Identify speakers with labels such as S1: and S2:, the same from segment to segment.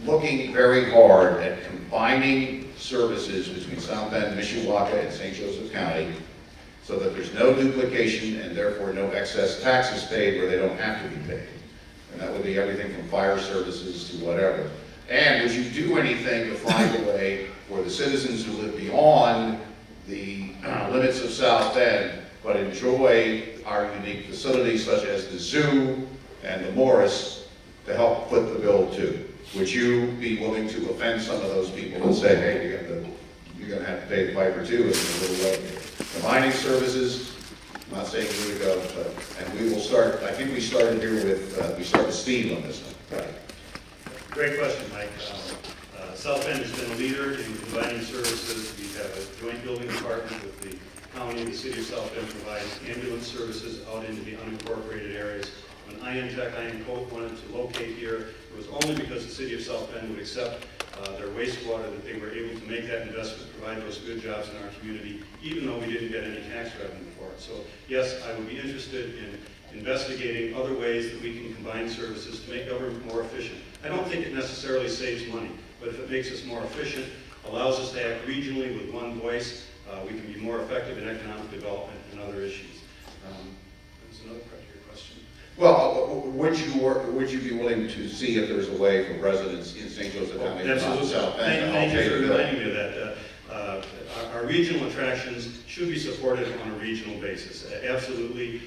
S1: looking very hard at combining services between South Bend, Mishawaka, and St. Joseph County so that there's no duplication and therefore no excess taxes paid where they don't have to be paid. And that would be everything from fire services to whatever. And would you do anything to find a way for the citizens who live beyond the limits of South Bend but enjoy our unique facilities such as the zoo and the Morris to help foot the bill too? Would you be willing to offend some of those people and say, hey, you're going to have to pay the piper too in a little way? Combining services, I'm not saying here we go, and we will start, I think we started here with, we started with Steve on this one. Right.
S2: Great question, Mike. South Bend has been a leader in combining services. We have a joint building department with the county. The city of South Bend provides ambulance services out into the unincorporated areas. When INCOPE wanted to locate here, it was only because the city of South Bend would accept their wastewater that they were able to make that investment, provide those good jobs in our community, even though we didn't get any tax revenue for it. So yes, I would be interested in investigating other ways that we can combine services to make government more efficient. I don't think it necessarily saves money, but if it makes us more efficient, allows us to act regionally with one voice, we can be more effective in economic development and other issues. There's another part to your question.
S1: Well, would you be willing to see if there's a way for residents in St. Joseph County to South Bend?
S2: Thank you for reminding me of that. Our regional attractions should be supported on a regional basis. Absolutely,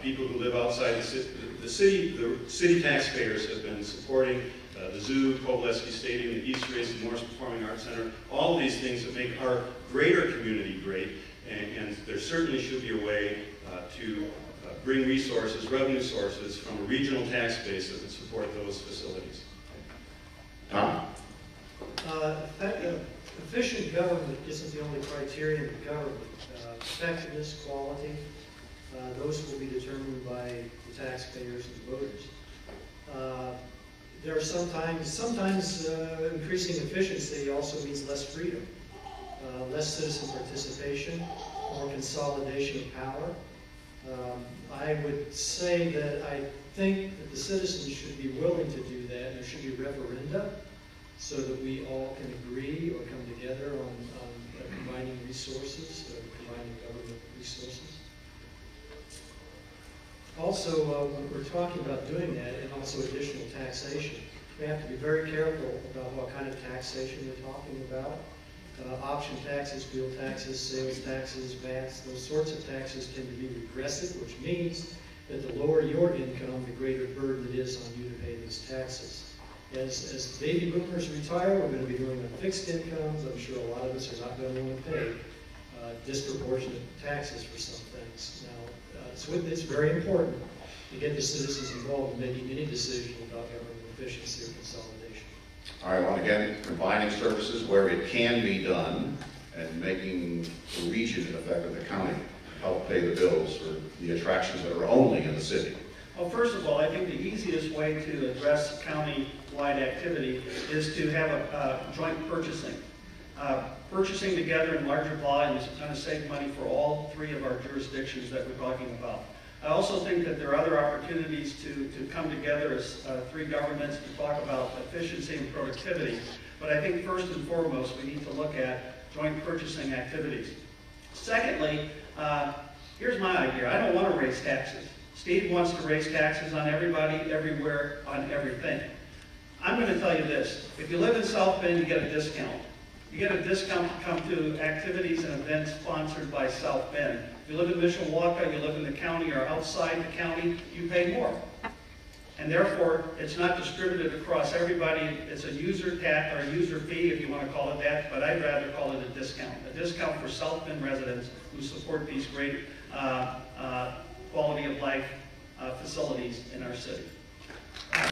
S2: people who live outside the city taxpayers have been supporting the zoo, Kovalevsky Stadium, the East Race, the Morris Performing Arts Center, all of these things that make our greater community great, and there certainly should be a way to bring resources, revenue sources from a regional tax base that would support those facilities.
S1: Tom?
S3: Efficient government isn't the only criterion of government. Effectiveness, quality, those will be determined by the taxpayers and voters. There are sometimes increasing efficiency also means less freedom, less citizen participation, more consolidation of power. I would say that I think that the citizens should be willing to do that. There should be referenda so that we all can agree or come together on combining resources, combining government resources. Also, when we're talking about doing that, and also additional taxation, we have to be very careful about what kind of taxation we're talking about. Option taxes, fuel taxes, sales taxes, VATs, those sorts of taxes tend to be regressive, which means that the lower your income, the greater burden it is on you to pay those taxes. As baby boomers retire, we're going to be doing on fixed incomes. I'm sure a lot of us are not going to want to pay disproportionate taxes for some things. Now, it's very important to get the citizens involved in making any decision about government efficiency or consolidation.
S1: All right, well, again, combining services where it can be done and making the region, in effect, of the county help pay the bills for the attractions that are only in the city.
S4: Well, first of all, I think the easiest way to address county-wide activity is to have a joint purchasing. Purchasing together in larger volumes is going to save money for all three of our jurisdictions that we're talking about. I also think that there are other opportunities to come together as three governments to talk about efficiency and productivity. But I think first and foremost, we need to look at joint purchasing activities. Secondly, here's my idea. I don't want to raise taxes. Steve wants to raise taxes on everybody, everywhere, on everything. I'm going to tell you this. If you live in South Bend, you get a discount. You get a discount to come to activities and events sponsored by South Bend. If you live in Mishawaka, you live in the county or outside the county, you pay more. And therefore, it's not distributed across everybody. It's a user tax or a user fee, if you want to call it that, but I'd rather call it a discount. A discount for South Bend residents who support these great quality of life facilities in our city.